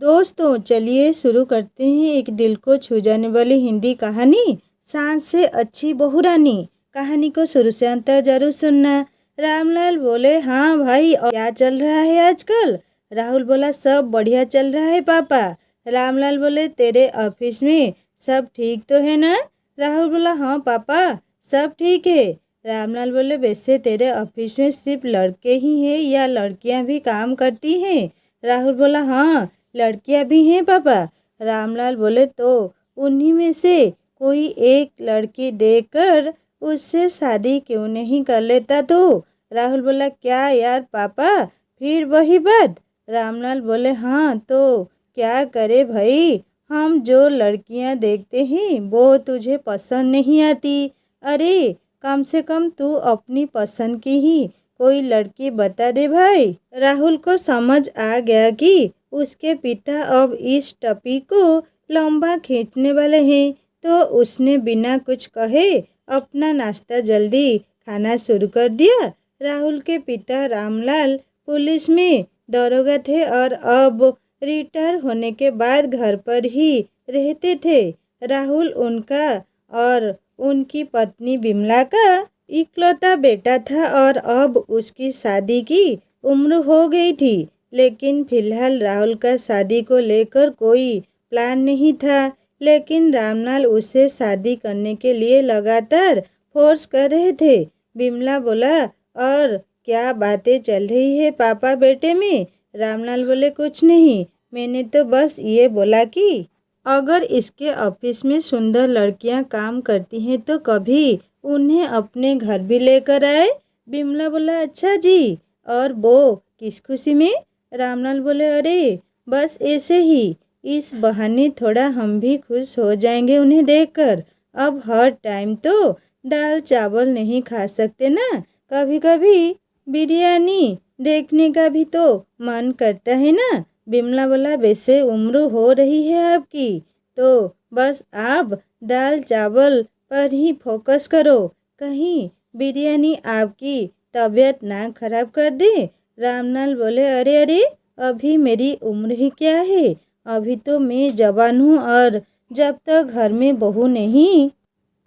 दोस्तों चलिए शुरू करते हैं एक दिल को छू जाने वाली हिंदी कहानी सांस से अच्छी बहू रानी। कहानी को शुरू से अंत तक जरूर सुनना। रामलाल बोले, हाँ भाई, और क्या चल रहा है आजकल? राहुल बोला, सब बढ़िया चल रहा है पापा। रामलाल बोले, तेरे ऑफिस में सब ठीक तो है ना? राहुल बोला, हाँ पापा, सब ठीक है। रामलाल बोले, वैसे तेरे ऑफिस में सिर्फ लड़के ही हैं या लड़कियां भी काम करती हैं? राहुल बोला, हाँ लड़कियां भी हैं पापा। रामलाल बोले, तो उन्हीं में से कोई एक लड़की देखकर उससे शादी क्यों नहीं कर लेता तू? राहुल बोला, क्या यार पापा, फिर वही बात? रामलाल बोले, हाँ तो क्या करे भाई, हम जो लड़कियां देखते हैं वो तुझे पसंद नहीं आती। अरे कम से कम तू अपनी पसंद की ही कोई लड़की बता दे भाई। राहुल को समझ आ गया कि उसके पिता अब इस टपी को लंबा खींचने वाले हैं, तो उसने बिना कुछ कहे अपना नाश्ता जल्दी खाना शुरू कर दिया। राहुल के पिता रामलाल पुलिस में दरोगा थे और अब रिटायर होने के बाद घर पर ही रहते थे। राहुल उनका और उनकी पत्नी बिमला का इकलौता बेटा था और अब उसकी शादी की उम्र हो गई थी। लेकिन फिलहाल राहुल का शादी को लेकर कोई प्लान नहीं था। लेकिन रामलाल उसे शादी करने के लिए लगातार फोर्स कर रहे थे। बिमला बोला, और क्या बातें चल रही है पापा बेटे में? रामलाल बोले, कुछ नहीं, मैंने तो बस ये बोला कि अगर इसके ऑफिस में सुंदर लड़कियां काम करती हैं तो कभी उन्हें अपने घर भी लेकर आए। बिमला बोला, अच्छा जी, और वो किस खुशी में? रामलाल बोले, अरे बस ऐसे ही, इस बहाने थोड़ा हम भी खुश हो जाएंगे उन्हें देखकर। अब हर टाइम तो दाल चावल नहीं खा सकते ना, कभी कभी बिरयानी देखने का भी तो मन करता है ना। बिमला बोला, वैसे उम्र हो रही है आपकी, तो बस आप दाल चावल पर ही फोकस करो, कहीं बिरयानी आपकी तबीयत ना खराब कर दे। रामलाल बोले, अरे अरे, अभी मेरी उम्र ही क्या है, अभी तो मैं जवान हूँ और जब तक घर में बहू नहीं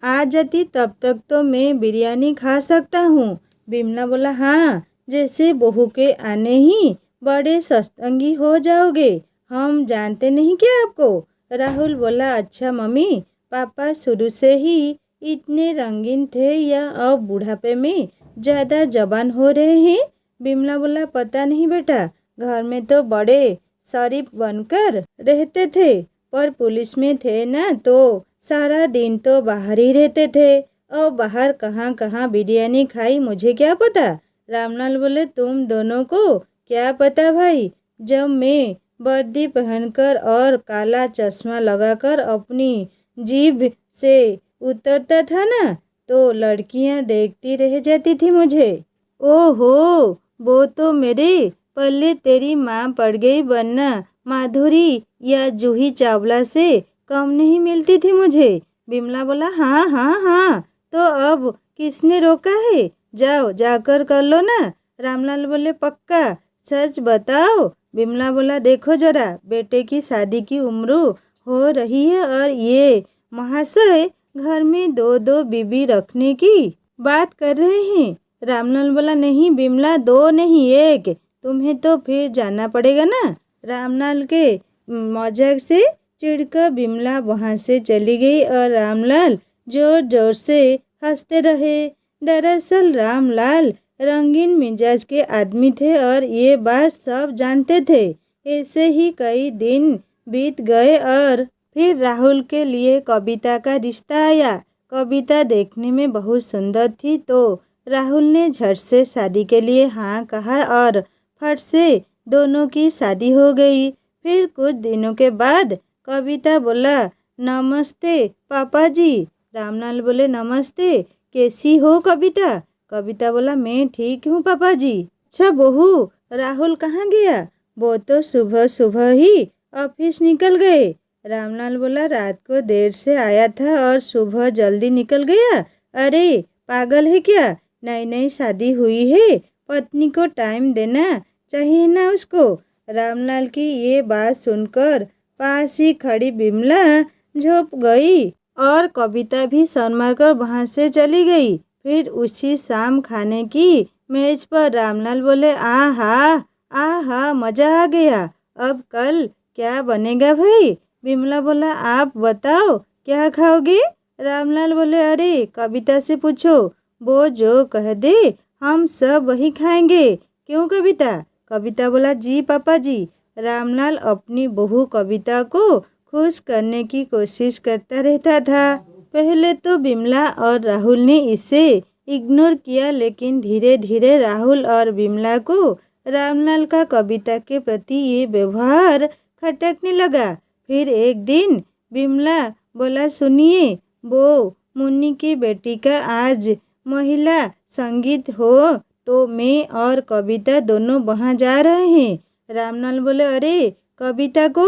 आ जाती तब तक तो मैं बिरयानी खा सकता हूँ। बिमला बोला, हाँ, जैसे बहू के आने ही बड़े सस्तंगी हो जाओगे, हम जानते नहीं क्या आपको? राहुल बोला, अच्छा मम्मी, पापा शुरू से ही इतने रंगीन थे या अब बुढ़ापे में ज़्यादा जवान हो रहे हैं? बिमला बोला, पता नहीं बेटा, घर में तो बड़े शरीफ बनकर रहते थे, पर पुलिस में थे ना तो सारा दिन तो बाहर ही रहते थे, और बाहर कहाँ कहाँ बिरयानी खाई मुझे क्या पता। रामलाल बोले, तुम दोनों को क्या पता भाई, जब मैं वर्दी पहनकर और काला चश्मा लगाकर अपनी जीभ से उतरता था ना तो लड़कियां देखती रह जाती थी मुझे। ओहो, वो तो मेरे पल्ले तेरी माँ पड़ गई, वरना माधुरी या जूही चावला से कम नहीं मिलती थी मुझे। बिमला बोला, हाँ हाँ हाँ, तो अब किसने रोका है, जाओ जाकर कर लो ना। रामलाल बोले, पक्का सच बताओ? बिमला बोला, देखो जरा, बेटे की शादी की उम्र हो रही है और ये महाशय घर में दो दो बीबी रखने की बात कर रहे हैं। रामलाल बोला, नहीं बिमला, दो नहीं एक, तुम्हें तो फिर जाना पड़ेगा ना। रामलाल के मजाक से चिढ़कर बिमला वहाँ से चली गई और रामलाल जोर जोर से हंसते रहे। दरअसल रामलाल रंगीन मिजाज के आदमी थे और ये बात सब जानते थे। ऐसे ही कई दिन बीत गए और फिर राहुल के लिए कविता का रिश्ता आया। कविता देखने में बहुत सुंदर थी तो राहुल ने झट से शादी के लिए हाँ कहा और फट से दोनों की शादी हो गई। फिर कुछ दिनों के बाद कविता बोला, नमस्ते पापा जी। रामलाल बोले, नमस्ते, कैसी हो कविता? कविता बोला, मैं ठीक हूँ पापा जी। अच्छा बहू, राहुल कहाँ गया? वो तो सुबह सुबह ही ऑफिस निकल गए। रामलाल बोला, रात को देर से आया था और सुबह जल्दी निकल गया। अरे पागल है क्या, नई नई शादी हुई है, पत्नी को टाइम देना चाहिए ना उसको। रामलाल की ये बात सुनकर पास ही खड़ी बिमला झुक गई और कविता भी शर्मा कर वहाँ से चली गई। फिर उसी शाम खाने की मेज पर रामलाल बोले, आहा मज़ा आ गया। अब कल क्या बनेगा भाई? बिमला बोला, आप बताओ क्या खाओगे? रामलाल बोले, अरे कविता से पूछो, वो जो कह दे हम सब वही खाएंगे। क्यों कविता? कविता बोला, जी पापा जी। रामलाल अपनी बहू कविता को खुश करने की कोशिश करता रहता था। पहले तो बिमला और राहुल ने इसे इग्नोर किया, लेकिन धीरे धीरे राहुल और बिमला को रामलाल का कविता के प्रति ये व्यवहार खटकने लगा। फिर एक दिन बिमला बोला, सुनिए, वो मुन्नी की बेटी का आज महिला संगीत हो तो मैं और कविता दोनों वहाँ जा रहे हैं। रामलाल बोले, अरे कविता को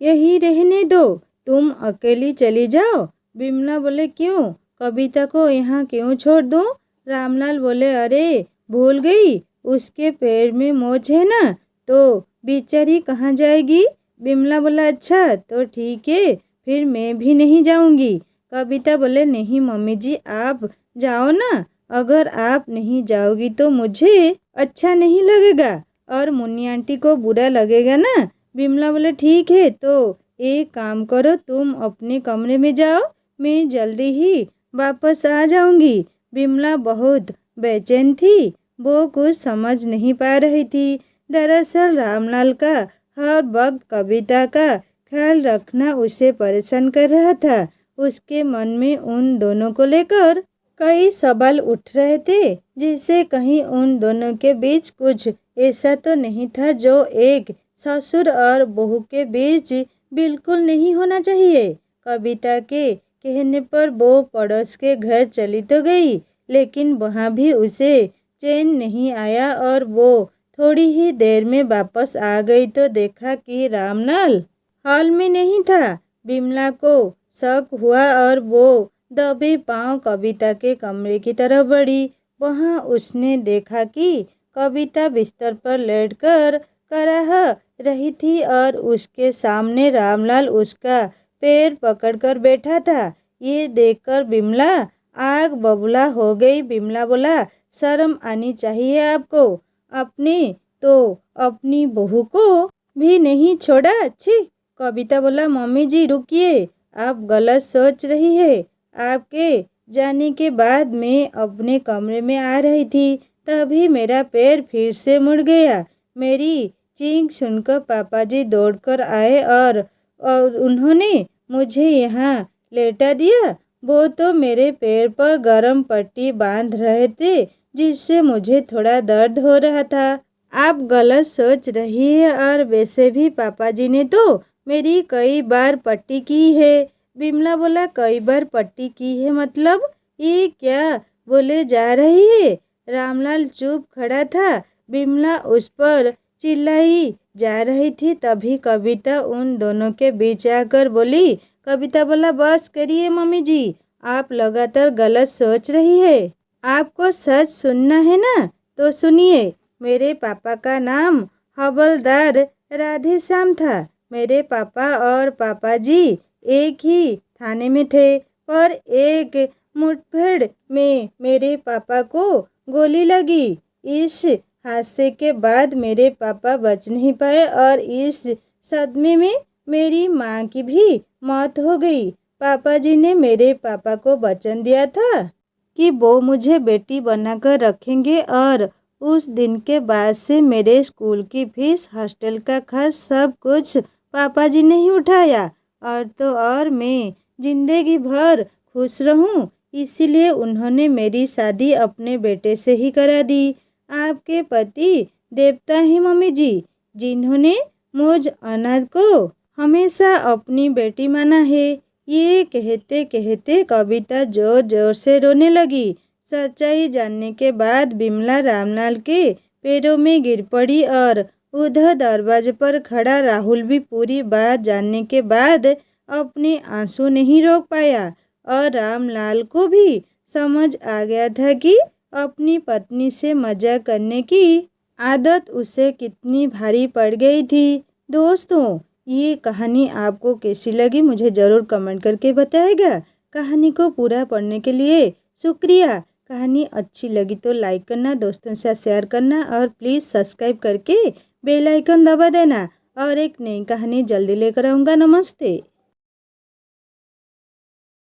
यही रहने दो, तुम अकेली चली जाओ। बिमला बोले, क्यों? कविता को यहाँ क्यों छोड़ दूँ? रामलाल बोले, अरे भूल गई, उसके पैर में मोच है ना, तो बेचारी कहाँ जाएगी? बिमला बोला, अच्छा तो ठीक है, फिर मैं भी नहीं जाऊँगी। कविता बोले, नहीं मम्मी जी, आप जाओ ना। अगर आप नहीं जाओगी तो मुझे अच्छा नहीं लगेगा और मुन्नी आंटी को बुरा लगेगा ना। बिमला बोले, ठीक है, तो एक काम करो, तुम अपने कमरे में जाओ, मैं जल्दी ही वापस आ जाऊंगी। बिमला बहुत बेचैन थी, वो कुछ समझ नहीं पा रही थी। दरअसल रामलाल का हर वक्त कविता का ख्याल रखना उसे परेशान कर रहा था। उसके मन में उन दोनों को लेकर कई सवाल उठ रहे थे, जिससे कहीं उन दोनों के बीच कुछ ऐसा तो नहीं था जो एक ससुर और बहू के बीच बिल्कुल नहीं होना चाहिए। कविता के कहने पर वो पड़ोस के घर चली तो गई, लेकिन वहाँ भी उसे चैन नहीं आया और वो थोड़ी ही देर में वापस आ गई तो देखा कि रामलाल हॉल में नहीं था। बिमला को शक हुआ और वो दबे पांव कविता के कमरे की तरफ बढ़ी। वहाँ उसने देखा कि कविता बिस्तर पर लेटकर कराह रही थी और उसके सामने रामलाल उसका पैर पकड़कर बैठा था। ये देखकर बिमला आग बबूला हो गई। बिमला बोला, शर्म आनी चाहिए आपको, आपने तो अपनी बहू को भी नहीं छोड़ा। छी। कविता बोला, मम्मी जी रुकिए, आप गलत सोच रही है। आपके जाने के बाद मैं अपने कमरे में आ रही थी, तभी मेरा पैर फिर से मुड़ गया। मेरी चीख सुनकर पापा जी दौड़कर आए और उन्होंने मुझे यहाँ लेटा दिया। वो तो मेरे पैर पर गरम पट्टी बांध रहे थे, जिससे मुझे थोड़ा दर्द हो रहा था। आप गलत सोच रही है, और वैसे भी पापा जी ने तो मेरी कई बार पट्टी की है। बिमला बोला, कई बार पट्टी की है मतलब? ये क्या बोले जा रही है? रामलाल चुप खड़ा था। बिमला उस पर चिल्लाई जा रही थी। तभी कविता उन दोनों के बीच आकर बोली। कविता बोला, बस करिए मम्मी जी, आप लगातार गलत सोच रही है। आपको सच सुनना है ना, तो सुनिए। मेरे पापा का नाम हवलदार राधेश्याम था। मेरे पापा और पापा जी एक ही थाने में थे, पर एक मुठभेड़ में मेरे पापा को गोली लगी। इस हादसे के बाद मेरे पापा बच नहीं पाए और इस सदमे में मेरी माँ की भी मौत हो गई। पापा जी ने मेरे पापा को वचन दिया था कि वो मुझे बेटी बनाकर रखेंगे, और उस दिन के बाद से मेरे स्कूल की फीस, हॉस्टल का खर्च सब कुछ पापा जी ने ही उठाया। और तो और मैं जिंदगी भर खुश रहूं, इसीलिए उन्होंने मेरी शादी अपने बेटे से ही करा दी। आपके पति देवता हैं मम्मी जी, जिन्होंने मुझ अनाथ को हमेशा अपनी बेटी माना है। ये कहते कहते कविता जोर जोर से रोने लगी। सच्चाई जानने के बाद बिमला रामलाल के पैरों में गिर पड़ी और उधर दरवाजे पर खड़ा राहुल भी पूरी बात जानने के बाद अपने आंसू नहीं रोक पाया। और रामलाल को भी समझ आ गया था कि अपनी पत्नी से मजाक करने की आदत उसे कितनी भारी पड़ गई थी। दोस्तों, ये कहानी आपको कैसी लगी मुझे ज़रूर कमेंट करके बताएगा। कहानी को पूरा पढ़ने के लिए शुक्रिया। कहानी अच्छी लगी तो लाइक करना, दोस्तों से शेयर करना और प्लीज़ सब्सक्राइब करके बेल आइकन दबा देना। और एक नई कहानी जल्दी लेकर आऊँगा। नमस्ते।